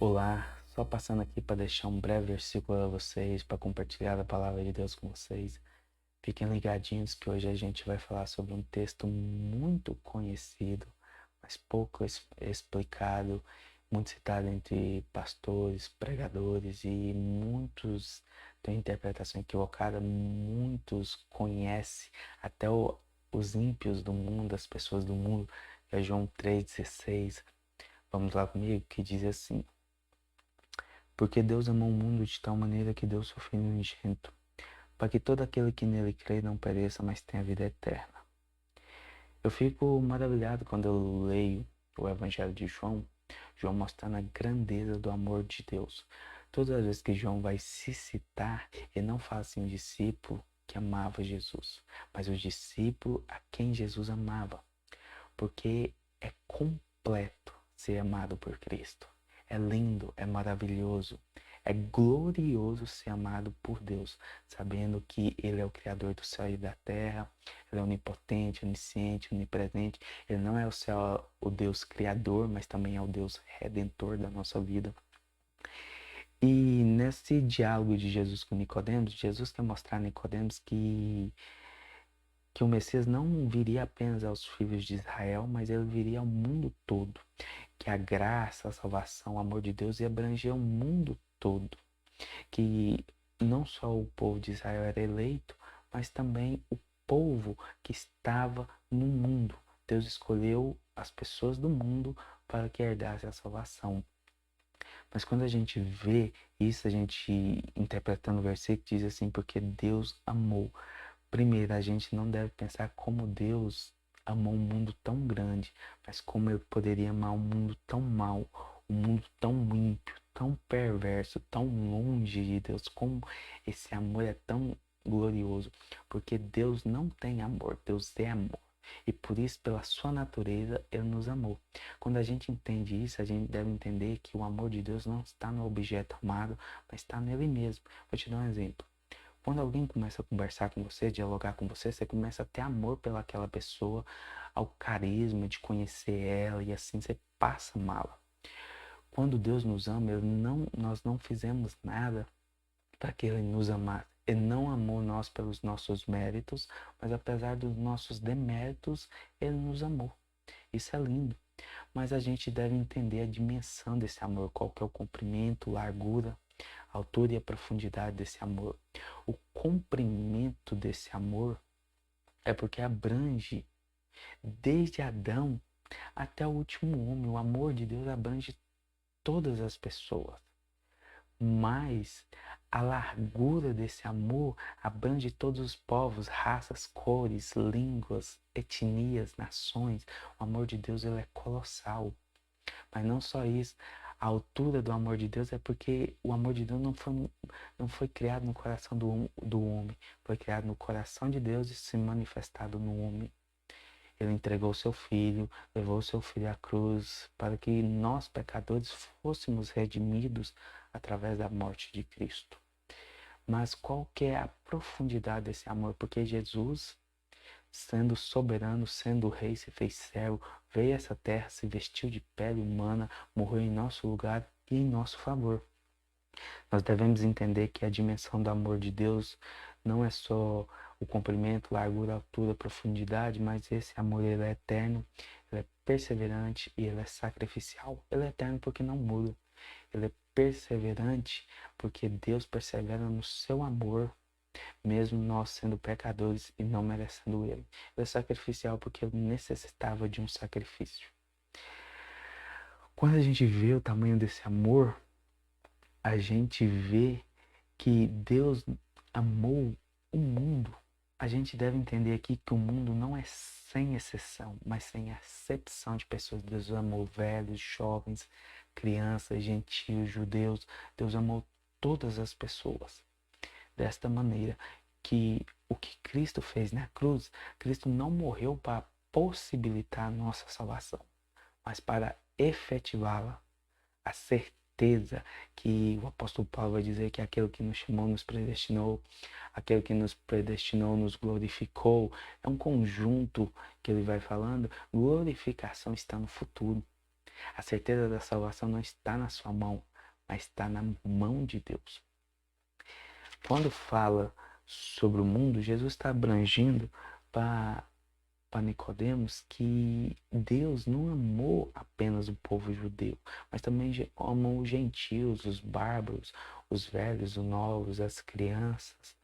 Olá, só passando aqui para deixar um breve versículo a vocês, para compartilhar a palavra de Deus com vocês. Fiquem ligadinhos que hoje a gente vai falar sobre um texto muito conhecido, mas pouco explicado, muito citado entre pastores, pregadores e muitos têm interpretação equivocada, muitos conhecem, até os ímpios do mundo, as pessoas do mundo, que é João 3,16. Vamos lá comigo, que diz assim: porque Deus amou o mundo de tal maneira que deu seu Filho unigênito, para que todo aquele que nele crê não pereça, mas tenha vida eterna. Eu fico maravilhado quando eu leio o Evangelho de João, João mostrando a grandeza do amor de Deus. Todas as vezes que João vai se citar, ele não fala assim, o discípulo que amava Jesus, mas o discípulo a quem Jesus amava, porque é completo ser amado por Cristo. É lindo, é maravilhoso, é glorioso ser amado por Deus, sabendo que Ele é o Criador do céu e da terra, Ele é onipotente, onisciente, onipresente. Ele não é o Deus Criador, mas também é o Deus Redentor da nossa vida. E nesse diálogo de Jesus com Nicodemos, Jesus quer mostrar a Nicodemos que o Messias não viria apenas aos filhos de Israel, mas ele viria ao mundo todo. Que a graça, a salvação, o amor de Deus ia abranger o mundo todo. Que não só o povo de Israel era eleito, mas também o povo que estava no mundo. Deus escolheu as pessoas do mundo para que herdassem a salvação. Mas quando a gente vê isso, a gente interpretando o versículo, diz assim, porque Deus amou. Primeiro, a gente não deve pensar como Deus amou um mundo tão grande, mas como Ele poderia amar um mundo tão mau, um mundo tão ímpio, tão perverso, tão longe de Deus. Como esse amor é tão glorioso, porque Deus não tem amor, Deus é amor. E por isso, pela sua natureza, Ele nos amou. Quando a gente entende isso, a gente deve entender que o amor de Deus não está no objeto amado, mas está nele mesmo. Vou te dar um exemplo. Quando alguém começa a conversar com você, dialogar com você, você começa a ter amor pelaquela pessoa, ao carisma de conhecer ela e assim você passa a amá-la. Quando Deus nos ama, nós não fizemos nada para que Ele nos amasse. Ele não amou nós pelos nossos méritos, mas apesar dos nossos deméritos, Ele nos amou. Isso é lindo. Mas a gente deve entender a dimensão desse amor, qual que é o comprimento, largura, a altura e a profundidade desse amor. O comprimento desse amor é porque abrange desde Adão até o último homem. O amor de Deus abrange todas as pessoas. Mas a largura desse amor abrange todos os povos, raças, cores, línguas, etnias, nações. O amor de Deus ele é colossal. Mas não só isso, a altura do amor de Deus é porque o amor de Deus não foi criado no coração do homem, foi criado no coração de Deus e se manifestado no homem. Ele entregou seu filho, levou seu filho à cruz para que nós, pecadores, fôssemos redimidos através da morte de Cristo. Mas qual que é a profundidade desse amor? Porque Jesus, sendo soberano, sendo rei, se fez servo, veio a essa terra, se vestiu de pele humana, morreu em nosso lugar e em nosso favor. Nós devemos entender que a dimensão do amor de Deus não é só o comprimento, largura, altura, profundidade, mas esse amor ele é eterno, ele é perseverante e ele é sacrificial. Ele é eterno porque não muda. Ele é perseverante porque Deus persevera no seu amor, mesmo nós sendo pecadores e não merecendo ele. Ele é sacrificial porque ele necessitava de um sacrifício. Quando a gente vê o tamanho desse amor, a gente vê que Deus amou o mundo. A gente deve entender aqui que o mundo não é sem exceção, mas sem acepção de pessoas. Deus amou velhos, jovens, crianças, gentios, judeus. Deus amou todas as pessoas. Desta maneira que o que Cristo fez na cruz, Cristo não morreu para possibilitar a nossa salvação, mas para efetivá-la. A certeza que o apóstolo Paulo vai dizer que aquele que nos chamou nos predestinou, aquele que nos predestinou nos glorificou. É um conjunto que ele vai falando. Glorificação está no futuro. A certeza da salvação não está na sua mão. mas está na mão de Deus. Quando fala sobre o mundo, Jesus está abrangindo para Nicodemos que Deus não amou apenas o povo judeu, mas também amou os gentios, os bárbaros, os velhos, os novos, as crianças.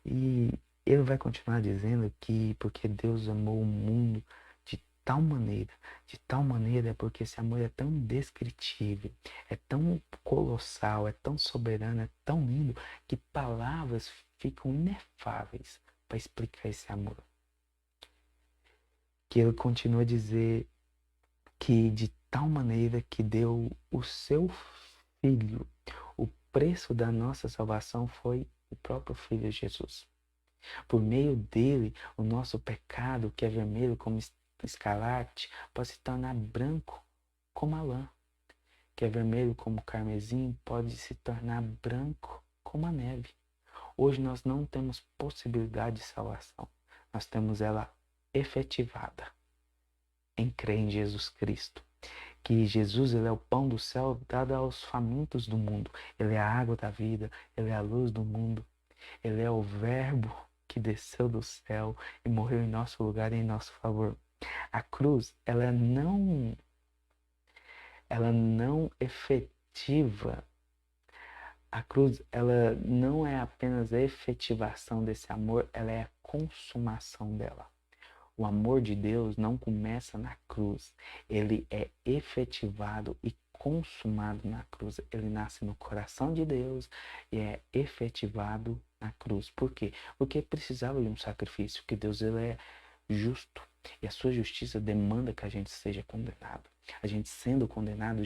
E ele vai continuar dizendo que porque Deus amou o mundo de tal maneira é porque esse amor é tão indescritível, é tão colossal, é tão soberano, é tão lindo, que palavras ficam inefáveis para explicar esse amor. Que ele continua a dizer que de tal maneira que deu o seu Filho, o preço da nossa salvação foi o próprio Filho Jesus. Por meio dele, o nosso pecado, que é vermelho como escarlate, pode se tornar branco como a lã, que é vermelho como carmesim, pode se tornar branco como a neve. Hoje nós não temos possibilidade de salvação, nós temos ela efetivada em crer em Jesus Cristo. Que Jesus, ele é o pão do céu dado aos famintos do mundo. Ele é a água da vida, ele é a luz do mundo. Ele é o verbo que desceu do céu e morreu em nosso lugar e em nosso favor. A cruz, ela não efetiva. A cruz, ela não é apenas a efetivação desse amor, ela é a consumação dela. O amor de Deus não começa na cruz, ele é efetivado e consumado na cruz. Ele nasce no coração de Deus e é efetivado na cruz. Por quê? Porque precisava de um sacrifício, que Deus ele é justo e a sua justiça demanda que a gente seja condenado. A gente sendo condenado,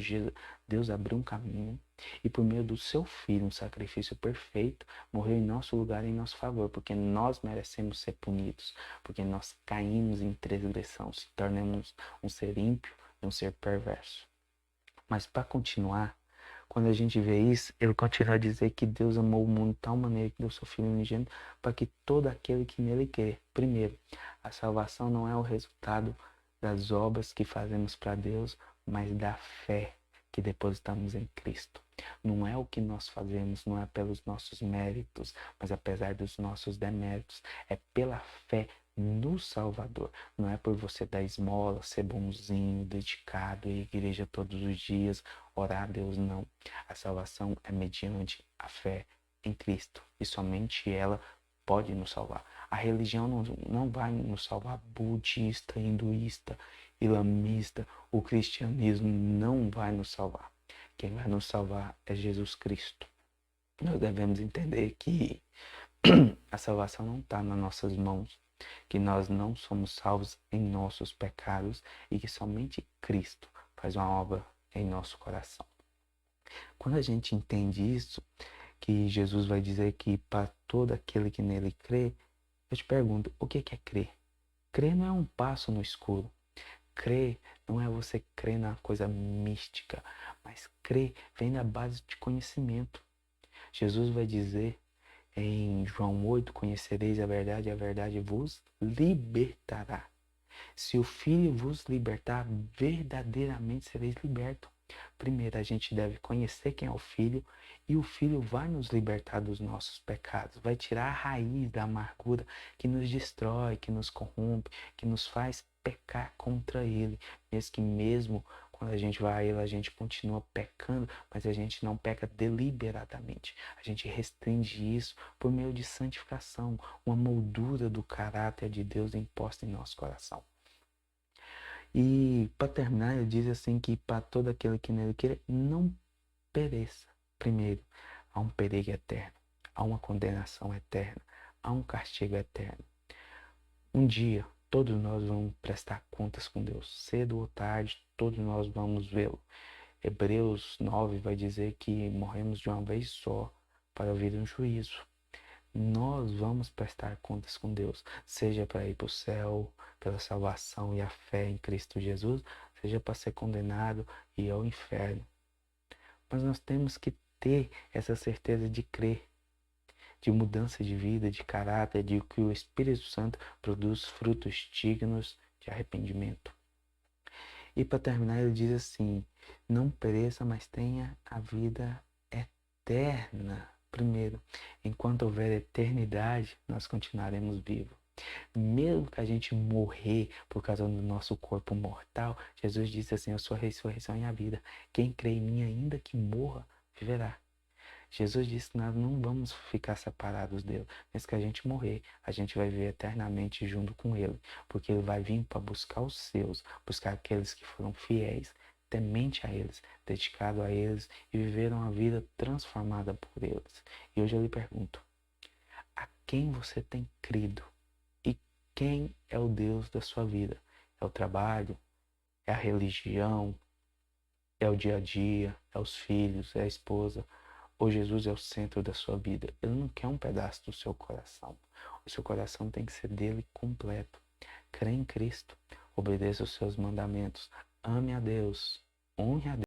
Deus abriu um caminho e por meio do seu Filho, um sacrifício perfeito, morreu em nosso lugar e em nosso favor, porque nós merecemos ser punidos, porque nós caímos em transgressão, se tornamos um ser ímpio e um ser perverso. Mas para continuar, quando a gente vê isso, ele continua a dizer que Deus amou o mundo de tal maneira que deu seu Filho unigênito para que todo aquele que nele crê. Primeiro, a salvação não é o resultado das obras que fazemos para Deus, mas da fé que depositamos em Cristo. Não é o que nós fazemos, não é pelos nossos méritos, mas apesar dos nossos deméritos, é pela fé no Salvador. Não é por você dar esmola, ser bonzinho, dedicado à igreja todos os dias, orar a Deus, não. A salvação é mediante a fé em Cristo e somente ela pode nos salvar. A religião não vai nos salvar. Budista, hinduísta, islamista, o cristianismo não vai nos salvar. Quem vai nos salvar é Jesus Cristo. Nós devemos entender que a salvação não está nas nossas mãos, que nós não somos salvos em nossos pecados e que somente Cristo faz uma obra em nosso coração. Quando a gente entende isso, que Jesus vai dizer que para todo aquele que nele crê, eu te pergunto, o que é crer? Crer não é um passo no escuro. Crer não é você crer na coisa mística, mas crer vem da base de conhecimento. Jesus vai dizer em João 8, conhecereis a verdade vos libertará. Se o Filho vos libertar, verdadeiramente sereis libertos. Primeiro, a gente deve conhecer quem é o Filho e o Filho vai nos libertar dos nossos pecados, vai tirar a raiz da amargura que nos destrói, que nos corrompe, que nos faz pecar contra Ele. Mesmo quando a gente vai a Ele, a gente continua pecando, mas a gente não peca deliberadamente. A gente restringe isso por meio de santificação, uma moldura do caráter de Deus imposta em nosso coração. E para terminar, ele diz assim que para todo aquele que nele queira, não pereça. Primeiro, há um perigo eterno, há uma condenação eterna, há um castigo eterno. Um dia, todos nós vamos prestar contas com Deus. Cedo ou tarde, todos nós vamos vê-lo. Hebreus 9 vai dizer que morremos de uma vez só para vir um juízo. Nós vamos prestar contas com Deus, seja para ir para o céu, pela salvação e a fé em Cristo Jesus, seja para ser condenado e ir ao inferno. Mas nós temos que ter essa certeza de crer, de mudança de vida, de caráter, de que o Espírito Santo produz frutos dignos de arrependimento. E para terminar, ele diz assim: não pereça, mas tenha a vida eterna. Primeiro, enquanto houver eternidade, nós continuaremos vivos. Mesmo que a gente morrer por causa do nosso corpo mortal, Jesus disse assim: eu sou a ressurreição e a vida. Quem crê em mim, ainda que morra, viverá. Jesus disse que nós não vamos ficar separados dele. Mas que a gente morrer, a gente vai viver eternamente junto com ele. Porque ele vai vir para buscar os seus, buscar aqueles que foram fiéis, temente a eles, dedicado a eles e viveram a vida transformada por eles. E hoje eu lhe pergunto: a quem você tem crido? E quem é o Deus da sua vida? É o trabalho? É a religião? É o dia a dia? É os filhos? É a esposa? Ou Jesus é o centro da sua vida? Ele não quer um pedaço do seu coração. O seu coração tem que ser dele completo. Crê em Cristo. Obedeça os seus mandamentos. Ame a Deus. Honre a Deus.